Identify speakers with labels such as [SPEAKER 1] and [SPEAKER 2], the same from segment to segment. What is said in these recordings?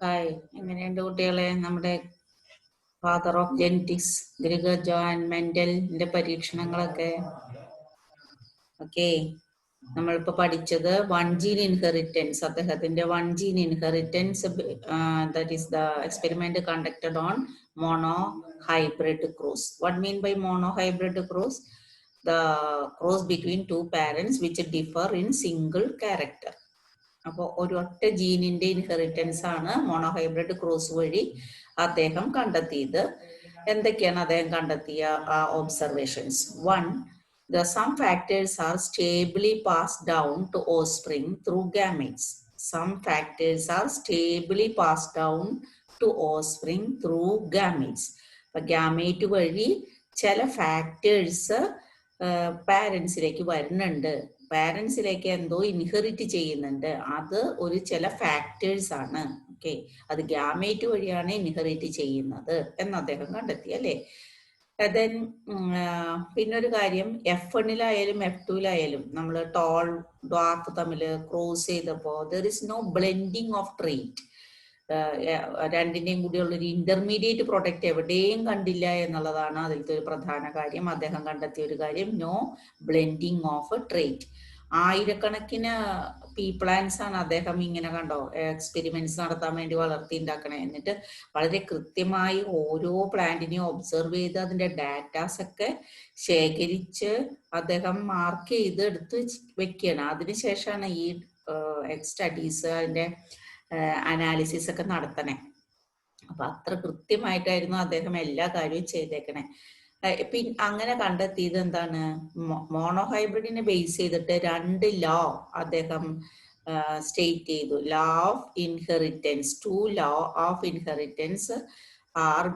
[SPEAKER 1] Hi, എങ്ങനെയുണ്ട് കുട്ടികളെ? നമ്മുടെ father of genetics Gregor Johann മെൻഡലിന്റെ പരീക്ഷണങ്ങളൊക്കെ ഓക്കെ. നമ്മളിപ്പോൾ പഠിച്ചത് വൺ ജീൻ ഇൻഹെറിറ്റൻസ്, അദ്ദേഹത്തിന്റെ one gene inheritance, that is the experiment conducted on mono hybrid cross. What mean by mono hybrid cross? The cross between two parents which differ in single character. അപ്പോൾ ഒരൊറ്റ ജീനിന്റെ inheritance ആണ് monohybrid cross വഴി അദ്ദേഹം കണ്ടെത്തിയത്. എന്തൊക്കെയാണ് അദ്ദേഹം കണ്ടെത്തിയ observations? One, some factors are stably passed down to offspring through gametes. Some factors are stably passed down to offspring through gametes. അപ്പൊ ഗാമേറ്റ് വഴി ചില ഫാക്ടേഴ്സ് പാരൻസിലേക്ക് വരുന്നുണ്ട്, പാരൻസിലേക്ക് എന്തോ ഇൻഹെറിറ്റ് ചെയ്യുന്നുണ്ട്. അത് ഒരു ചില ഫാക്ടേഴ്സ് ആണ്. ഓക്കെ, അത് ഗാമേറ്റ് വഴിയാണ് ഇൻഹെറിറ്റ് ചെയ്യുന്നത് എന്ന് അദ്ദേഹം കണ്ടെത്തി, അല്ലേ? ദെൻ പിന്നൊരു കാര്യം, F1-ലായാലും F2-ലായാലും നമ്മൾ ടോൾ ഡ്വാർഫ് തമ്മിൽ ക്രോസ് ചെയ്തപ്പോൾ there is no blending of trait. രണ്ടിൻ്റെയും കൂടിയുള്ളൊരു ഇന്റർമീഡിയറ്റ് പ്രൊഡക്റ്റ് എവിടെയും കണ്ടില്ല എന്നുള്ളതാണ് അതിലത്തെ ഒരു പ്രധാന കാര്യം. അദ്ദേഹം കണ്ടെത്തിയ ഒരു കാര്യം, നോ ബ്ലെൻഡിങ് ഓഫ് ട്രെയ്റ്റ്. ആയിരക്കണക്കിന് പീ പ്ലാന്റ്സ് ആണ് അദ്ദേഹം ഇങ്ങനെ കണ്ടോ എക്സ്പെരിമെന്റ്സ് നടത്താൻ വേണ്ടി വളർത്തിണ്ടാക്കണേ. എന്നിട്ട് വളരെ കൃത്യമായി ഓരോ പ്ലാന്റിനെയും ഒബ്സർവ് ചെയ്ത് അതിന്റെ ഡാറ്റാസ് ഒക്കെ ശേഖരിച്ച് അദ്ദേഹം മാർക്ക് ചെയ്ത് എടുത്ത് വെക്കുകയാണ്. അതിനുശേഷമാണ് ഈ സ്റ്റഡീസ്, അതിന്റെ അനാലിസിസ് ഒക്കെ നടത്തണേ. അപ്പൊ അത്ര കൃത്യമായിട്ടായിരുന്നു അദ്ദേഹം എല്ലാ കാര്യവും ചെയ്തേക്കണേ. അങ്ങനെ കണ്ടെത്തിയത് എന്താണ്? മോണോഹൈബ്രിഡിനെ ബേസ് ചെയ്തിട്ട് രണ്ട് ലോ അദ്ദേഹം സ്റ്റേറ്റ് ചെയ്തു. Law of inheritance, two law of inheritance are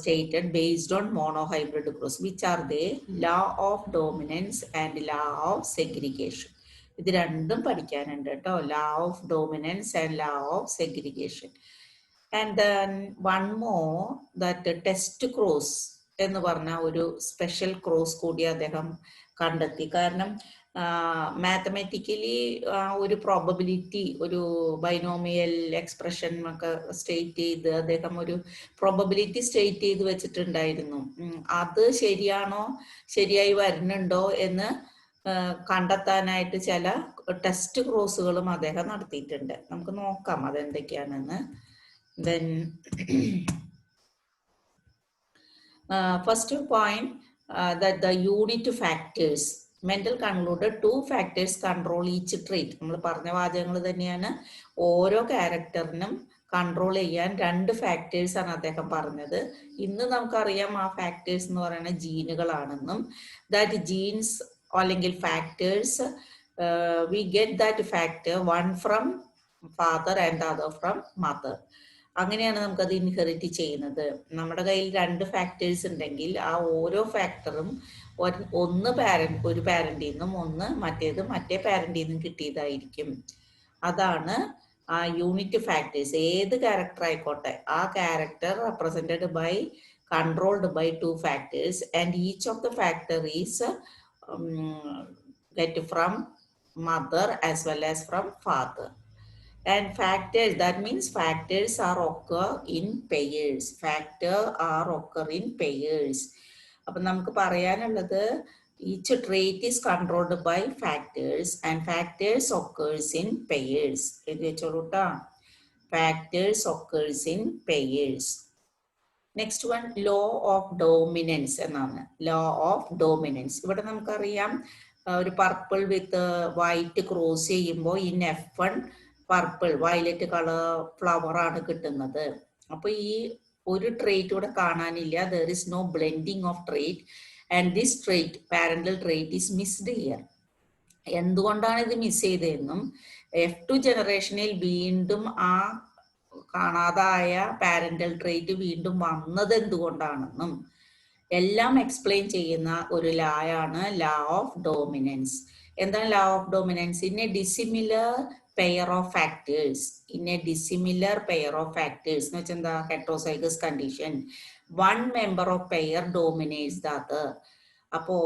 [SPEAKER 1] stated based on monohybrid cross. Which are they? Law of dominance and law of segregation. ഇത് രണ്ടും പഠിക്കാനുണ്ട് കേട്ടോ. Law of dominance and law of segregation. And then one more, that test cross എന്ന് പറഞ്ഞ ഒരു special cross കൂടി അദ്ദേഹം കണ്ടെത്തി. കാരണം മാത്തമാറ്റിക്കലി ഒരു പ്രോബബിലിറ്റി, ഒരു ബൈനോമിയൽ എക്സ്പ്രഷൻ ഒക്കെ സ്റ്റേറ്റ് ചെയ്ത് അദ്ദേഹം ഒരു പ്രോബബിലിറ്റി സ്റ്റേറ്റ് ചെയ്ത് വെച്ചിട്ടുണ്ടായിരുന്നു. അത് ശരിയാണോ, ശരിയായി വരുന്നുണ്ടോ എന്ന് കണ്ടെത്താനായിട്ട് ചില ടെസ്റ്റ് ക്രോസുകളും അദ്ദേഹം നടത്തിയിട്ടുണ്ട്. നമുക്ക് നോക്കാം അതെന്തൊക്കെയാണെന്ന്. Then first point, that the unit factors, Mendel concluded two factors control each trait. നമ്മൾ പറഞ്ഞ വാചകങ്ങൾ തന്നെയാണ്. ഓരോ ക്യാരക്ടറിനും കൺട്രോൾ ചെയ്യാൻ രണ്ട് ഫാക്ടേഴ്സ് ആണ് അദ്ദേഹം പറഞ്ഞത്. ഇന്ന് നമുക്കറിയാം ആ ഫാക്ടേഴ്സ് എന്ന് പറയുന്നത് ജീനുകളാണെന്നും, ദാറ്റ് ജീൻസ് അല്ലെങ്കിൽ factors, we get that factor one from father and other from mother. അങ്ങനെയാണ് നമുക്കത് ഇൻഹെറിറ്റ് ചെയ്യുന്നത്. നമ്മുടെ കയ്യിൽ രണ്ട് ഫാക്ടേഴ്സ് ഉണ്ടെങ്കിൽ ആ ഓരോ ഫാക്ടറും ഒന്ന് ഒരു പാരന്റിൽ നിന്നും ഒന്ന് മറ്റേ പാരന്റിൽ നിന്നും കിട്ടിയതായിരിക്കും. അതാണ് ആ യൂണിറ്റ് ഫാക്ടേഴ്സ്. ഏത് ക്യാരക്ടർ ആയിക്കോട്ടെ, ആ character represented by, controlled by two factors, and each of the factor is get from mother as well as from father. And factors, that means factors are occur in pairs. Factor are occur in pairs. അപ്പൊ നമുക്ക് പറയാനുള്ളത്, each trait is controlled by factors and factors occurs in pairs. എഴുതി വെച്ചോളൂട്ടാ. Factors occurs in pairs. Next one, law of dominance എന്നാണ്. Law of dominance ഇവിടെ നമുക്കറിയാം, ഒരു purple with white cross ചെയ്യുമ്പോൾ in F1 purple violet colour flower ആണ് കിട്ടുന്നത്. അപ്പൊ ഈ ഒരു ട്രേറ്റ് ഇവിടെ കാണാനില്ല. There is no blending of trait and this trait, parental trait, is missed here. എന്തുകൊണ്ടാണ് ഇത് മിസ് ചെയ്തതെന്നും F2 ജനറേഷനിൽ വീണ്ടും ആ കാണാതായ പാരന്റൽ ട്രേറ്റ് വീണ്ടും വന്നത് എന്തുകൊണ്ടാണെന്നും എല്ലാം എക്സ്പ്ലെയിൻ ചെയ്യുന്ന ഒരു ലായാണ് ലോ ഓഫ് ഡോമിനൻസ്. എന്താണ് law of dominance? In A dissimilar pair of factors, in A dissimilar pair of factors എന്ന് വെച്ചാൽ എന്താ? Heterozygous condition. One member of pair dominates the other. അപ്പോ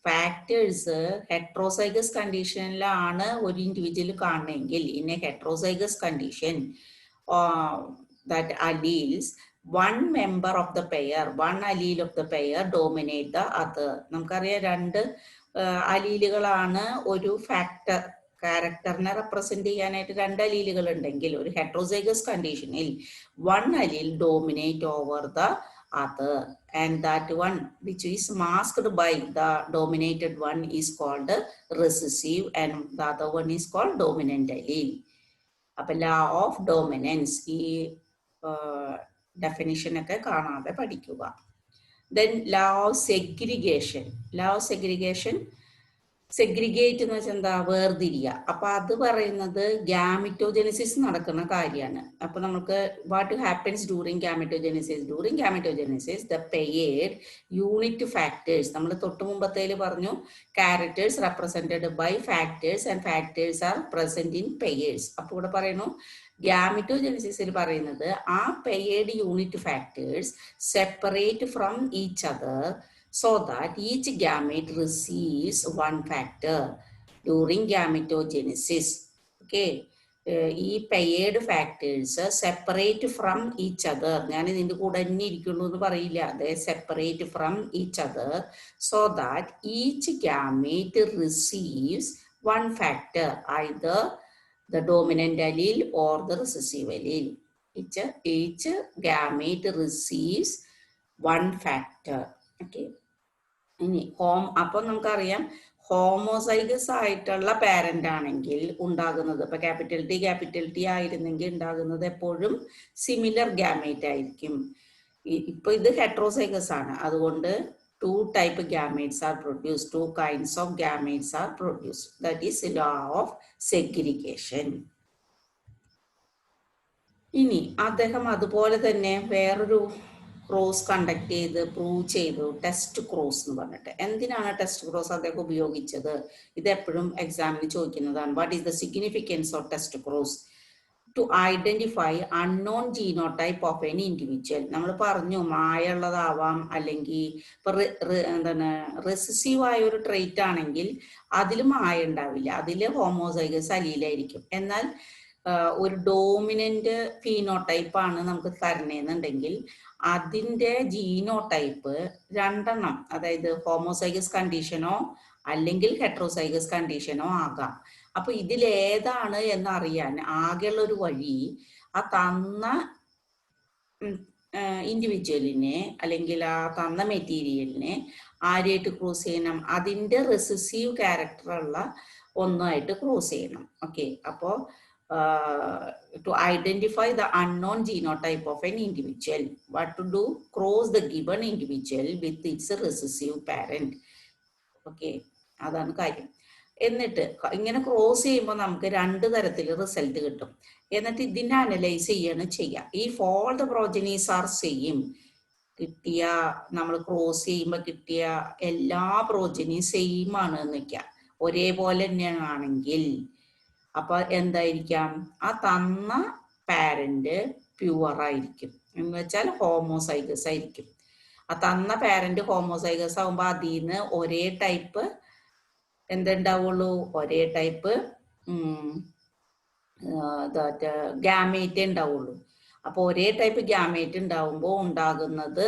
[SPEAKER 1] ഫാക്ടേഴ്സ് ഹെട്രോസൈഗസ് കണ്ടീഷനിലാണ് ഒരു ഇൻഡിവിജ്വൽ കാണണമെങ്കിൽ, in A heterozygous condition that alleles, one member of the pair, one allele of the pair dominate the other. നമുക്കറിയാം രണ്ട് അലീലുകളാണ് ഒരു factor ക്യാരക്ടറിനെ represent ചെയ്യാനായിട്ട് രണ്ട് അലീലുകൾ ഉണ്ടെങ്കിൽ ഒരു ഹെട്രോസൈഗസ് കണ്ടീഷനിൽ one അലീൽ dominate over the other, and that one which is masked by the dominated one is called recessive, and the other one is called dominant allele. അപ്പൊ law of dominance ഈ definition ഒക്കെ കാണാതെ പഠിക്കുക. Then law of segregation. Law of segregation, segregate എന്ന് വെച്ചാൽ എന്താ, വേർതിരിയ. അപ്പൊ അത് പറയുന്നത് ഗാമിറ്റോജെനിസിസ് നടക്കുന്ന കാര്യമാണ്. അപ്പൊ നമുക്ക് what happens during gametogenesis the paired unit factors, നമ്മൾ തൊട്ട് മുമ്പത്തേൽ പറഞ്ഞു characters represented by factors and factors are present in pairs. അപ്പൊ ഇവിടെ പറയുന്നു ഗാമിറ്റോജെനിസിസിൽ പറയുന്നത് ആ paired unit factors separate from each other so that each gamete receives one factor during gametogenesis. Okay, ഈ paired factors separate from each other, ഞാൻ ഇതിൻ്റെ കൂടെ തന്നെ ഇരിക്കുള്ളൂ എന്ന് പറയില്ല, അതെ, separate from each other so that each gamete receives one factor, either the dominant allele or the recessive allele. Each gamete receives one factor. Okay. ഇനി അപ്പൊ നമുക്കറിയാം ഹോമോസൈഗസ് ആയിട്ടുള്ള പാരന്റ് ആണെങ്കിൽ ഉണ്ടാകുന്നത്, ഇപ്പൊ ക്യാപിറ്റൽ ടി ആയിരുന്നെങ്കിൽ ഉണ്ടാകുന്നത് എപ്പോഴും സിമിലർ ഗാമേറ്റ് ആയിരിക്കും. ഇപ്പൊ ഇത് ഹെട്രോസൈഗസ് ആണ്, അതുകൊണ്ട് two type gametes are produced, two kinds of gametes are produced. That is law of segregation. ഇനി അദ്ദേഹം അതുപോലെ തന്നെ വേറൊരു ക്രോസ് കണ്ടക്ട് ചെയ്ത് പ്രൂവ് ചെയ്തു, ടെസ്റ്റ് ക്രോസ് എന്ന് പറഞ്ഞിട്ട്. എന്തിനാണ് ടെസ്റ്റ് ക്രോസ് അദ്ദേഹം ഉപയോഗിച്ചത്? ഇത് എപ്പോഴും എക്സാമിന് ചോദിക്കുന്നതാണ്. What is the significance of test cross? To identify unknown genotype of an individual. നമ്മൾ പറഞ്ഞു മായുള്ളതാവാം, അല്ലെങ്കിൽ ഇപ്പൊ എന്താണ് റെസസീവ് ആയ ഒരു ട്രേറ്റ് ആണെങ്കിൽ അതിൽ മായ ഉണ്ടാവില്ല, അതിൽ ഹോമോസൈഗസ് അലീലായിരിക്കും. എന്നാൽ ഒരു ഡോമിനന്റ് ഫീനോടൈപ്പ് ആണ് നമുക്ക് തരണേന്നുണ്ടെങ്കിൽ അതിൻ്റെ ജീനോടൈപ്പ് രണ്ടെണ്ണം, അതായത് ഹോമോസൈഗസ് കണ്ടീഷനോ അല്ലെങ്കിൽ ഹെട്രോസൈഗസ് കണ്ടീഷനോ ആകാം. അപ്പൊ ഇതിലേതാണ് എന്നറിയാൻ ആകെയുള്ള ഒരു വഴി ആ തന്ന ഇൻഡിവിജ്വലിനെ അല്ലെങ്കിൽ ആ തന്ന മെറ്റീരിയലിനെ ആരായിട്ട് ക്രോസ് ചെയ്യണം? അതിൻ്റെ റെസസീവ് ക്യാരക്ടറുള്ള ഒന്നായിട്ട് ക്രോസ് ചെയ്യണം. ഓക്കെ, അപ്പോൾ to identify the unknown genotype of an individual, what to do? Cross the given individual with its recessive parent. Okay, അതാണ് കാര്യം. എന്നിട്ട് ഇങ്ങനെ ക്രോസ് ചെയ്യുമ്പോൾ നമുക്ക് രണ്ട് തരത്തിൽ റിസൾട്ട് കിട്ടും. എന്നിട്ട് ഇതിനെ അനലൈസ് ചെയ്യാണ് ചെയ്യുക. If all the progenies are same, കിട്ടിയ നമ്മൾ ക്രോസ് ചെയ്യുമ്പോൾ കിട്ടിയ എല്ലാ പ്രോജനീ സെയിം ആണ് എന്ന് വെക്കുക, ഒരേപോലെ തന്നെയാണെങ്കിൽ അപ്പൊ എന്തായിരിക്കാം? ആ തന്ന പാരന്റ് പ്യുവർ ആയിരിക്കും, എന്ന് വെച്ചാൽ ഹോമോസൈഗസ് ആയിരിക്കും. ആ തന്ന പാരന്റ് ഹോമോസൈഗസ് ആകുമ്പോ അതിൽ നിന്ന് ഒരേ ടൈപ്പ് എന്തുണ്ടാവുള്ളൂ? ഒരേ ടൈപ്പ് ഗാമേറ്റ് ഉണ്ടാവുള്ളൂ. അപ്പൊ ഒരേ ടൈപ്പ് ഗാമേറ്റ് ഉണ്ടാവുമ്പോൾ ഉണ്ടാകുന്നത്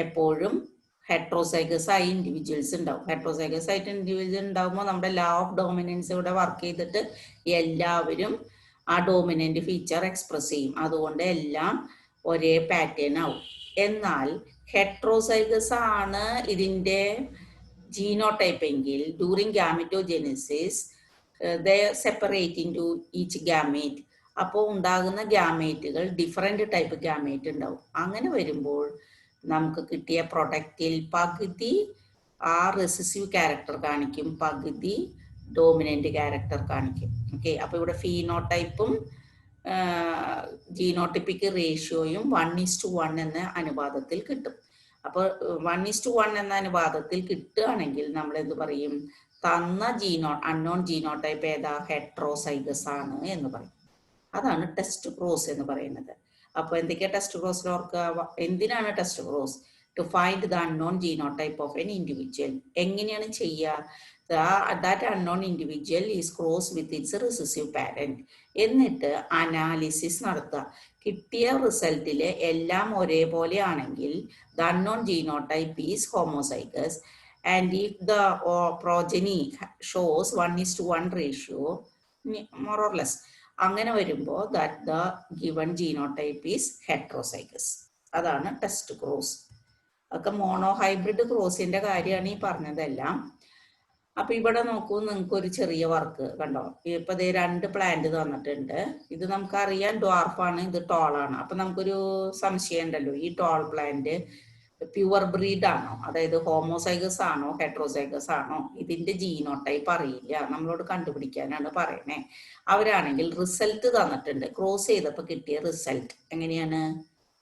[SPEAKER 1] എപ്പോഴും ഹെട്രോസൈഗസ് ആയി ഇൻഡിവിജ്വൽസ് ഉണ്ടാവും. ഹെട്രോസൈഗസ് ആയിട്ട് ഇൻഡിവിജ്വൽ ഉണ്ടാകുമ്പോൾ നമ്മുടെ ലോ ഓഫ് ഡോമിനൻസ് ഇവിടെ വർക്ക് ചെയ്തിട്ട് എല്ലാവരും ആ ഡോമിനന്റ് ഫീച്ചർ എക്സ്പ്രസ് ചെയ്യും. അതുകൊണ്ട് എല്ലാം ഒരേ പാറ്റേൺ ആവും. എന്നാൽ ഹെട്രോസൈഗസ് ആണ് ഇതിൻ്റെ ജീനോടൈപ്പ് എങ്കിൽ during gametogenesis they separate into each gamete. അപ്പോൾ ഉണ്ടാകുന്ന ഗാമേറ്റുകൾ ഡിഫറെന്റ് ടൈപ്പ് ഗാമേറ്റ് ഉണ്ടാവും. അങ്ങനെ വരുമ്പോൾ നമുക്ക് കിട്ടിയ പ്രൊഡക്റ്റിൽ പകുതി ആ റെസസീവ് ക്യാരക്ടർ കാണിക്കും, പകുതി ഡോമിനന്റ് ക്യാരക്ടർ കാണിക്കും. ഓക്കെ, അപ്പൊ ഇവിടെ ഫീനോടൈപ്പും ജീനോട്ടിപ്പിക് റേഷ്യോയും 1:1 എന്ന അനുപാതത്തിൽ കിട്ടും. അപ്പോൾ 1:1 എന്ന അനുപാതത്തിൽ കിട്ടുകയാണെങ്കിൽ നമ്മൾ എന്ത് പറയും? തന്ന അൺനോൺ ജീനോടൈപ്പ് ഏതാ? ഹെട്രോസൈഗസ് ആണ് എന്ന് പറയും. അതാണ് ടെസ്റ്റ് ക്രോസ് എന്ന് പറയുന്നത്. അപ്പൊ എന്തൊക്കെയാ ടെസ്റ്റ് ക്രോസിൽ ഓർക്കുക? എന്തിനാണ് test cross? To find the unknown genotype of an individual. എങ്ങനെയാണ് ചെയ്യുക? that unknown individual is crossed with its recessive parent. എന്നിട്ട് അനാലിസിസ് നടത്തുക. കിട്ടിയ റിസൾട്ടിൽ എല്ലാം ഒരേപോലെ ആണെങ്കിൽ the unknown genotype is homozygous, and if the progeny shows 1:1 ratio, more or less, അങ്ങനെ വരുമ്പോൾ that the given genotype is heterozygous. അതാണ് ടെസ്റ്റ് ക്രോസ്. ഒക്കെ മോണോഹൈബ്രിഡ് ക്രോസിന്റെ കാര്യമാണ് ഈ പറഞ്ഞതെല്ലാം. അപ്പൊ ഇവിടെ നോക്കൂ, നിങ്ങൾക്ക് ഒരു ചെറിയ വർക്ക് കണ്ടോ. ഇപ്പൊ ദേ 2 പ്ലാന്റ് തന്നിട്ടുണ്ട്. ഇത് നമുക്കറിയാം ഡ്വാർഫാണ്, ഇത് ടോളാണ്. അപ്പൊ നമുക്കൊരു സംശയം ഉണ്ടല്ലോ, ഈ ടോൾ പ്ലാന്റ് പ്യുവർ ബ്രീഡ് ആണോ, അതായത് ഹോമോസൈഗസ് ആണോ ഹെട്രോസൈഗസ് ആണോ? ഇതിന്റെ ജീനോടൈപ്പ് അറിയില്ല, നമ്മളോട് കണ്ടുപിടിക്കാനാണ് പറയണേ. അവരാണെങ്കിൽ റിസൾട്ട് തന്നിട്ടുണ്ട്, ക്രോസ് ചെയ്തപ്പോൾ കിട്ടിയ റിസൾട്ട് എങ്ങനെയാണ്,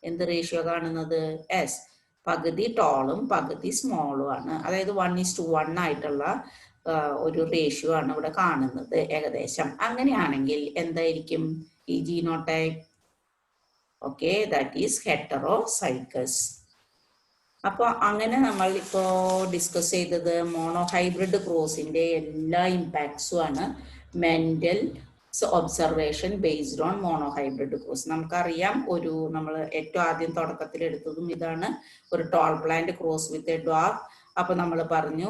[SPEAKER 1] എന്ത് റേഷ്യോ കാണുന്നത്? എസ്, പകുതി ടോളും പകുതി സ്മോളും ആണ്. അതായത് 1:1 ആയിട്ടുള്ള ഒരു റേഷ്യോ ആണ് ഇവിടെ കാണുന്നത് ഏകദേശം. അങ്ങനെയാണെങ്കിൽ എന്തായിരിക്കും ഈ genotype? Okay, that is heterozygous. അപ്പൊ അങ്ങനെ നമ്മൾ ഇപ്പോ ഡിസ്കസ് ചെയ്തത് മോണോഹൈബ്രിഡ് ക്രോസിന്റെ എല്ലാ ഇമ്പാക്ട്സും ആണ്. Mendel observation based on monohybrid cross. നമുക്കറിയാം, നമ്മൾ ഏറ്റവും ആദ്യം തുടക്കത്തിൽ എടുത്തതും ഇതാണ്, ഒരു tall plant cross with a dwarf. അപ്പൊ നമ്മൾ പറഞ്ഞു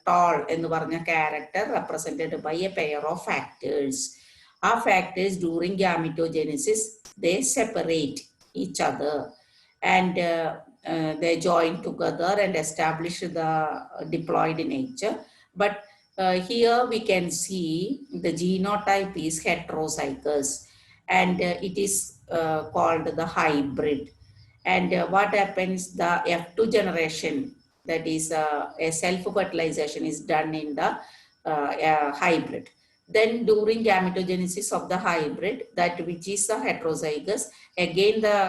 [SPEAKER 1] ടോൾ എന്ന് പറഞ്ഞ character represented by a pair of factors. ആ factors during gametogenesis they separate each other and they join together and establish the diploid nature. But here we can see the genotype is heterozygous, and it is called the hybrid. And what happens, the F2 generation, that is a self-fertilization is done in the hybrid. Then during gametogenesis of the hybrid, that which is the heterozygous, again the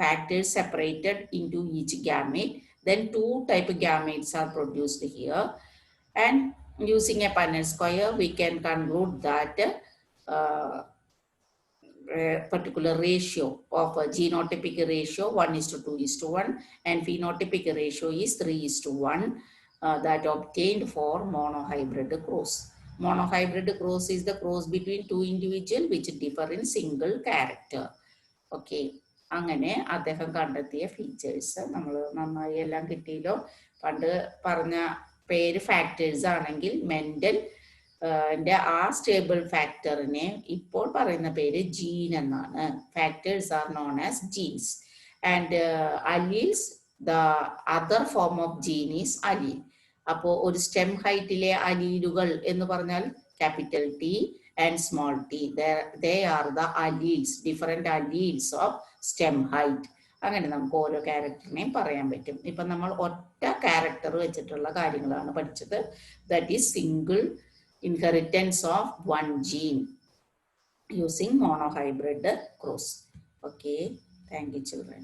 [SPEAKER 1] factors separated into each gamete. Then 2 type of gametes are produced here, and using a Punnett square we can conclude that particular ratio of a genotypic ratio 1:2:1 and phenotypic ratio is 3:1 that obtained for monohybrid cross. Monohybrid cross is the cross between 2 individuals which differ in single character. Okay, അങ്ങനെ അദ്ദേഹം കണ്ടെത്തിയ features നമ്മൾ നന്നായി എല്ലാം കിട്ടിയല്ലോ. പണ്ട് പറഞ്ഞ പേര് ഫാക്ടേഴ്സ് ആണെങ്കിൽ മെന്റൽ ആ സ്റ്റേബിൾ ഫാക്ടറിനെ ഇപ്പോൾ പറയുന്ന പേര് ജീൻ എന്നാണ്. Factors are known as genes. And alleles, the other form of gene is allele. അപ്പോൾ ഒരു സ്റ്റെം ഹൈറ്റിലെ അലീലുകൾ എന്ന് പറഞ്ഞാൽ capital T and small t, they are the alleles, different alleles of stem height. അങ്ങനെ നമുക്ക് ഓരോ ക്യാരക്ടറിനെയും പറയാൻ പറ്റും. ഇപ്പൊ നമ്മൾ ഒറ്റ ക്യാരക്ടർ വെച്ചിട്ടുള്ള കാര്യങ്ങളാണ് പഠിച്ചത്. That is single inheritance of 1 gene using monohybrid cross. Okay, thank you children.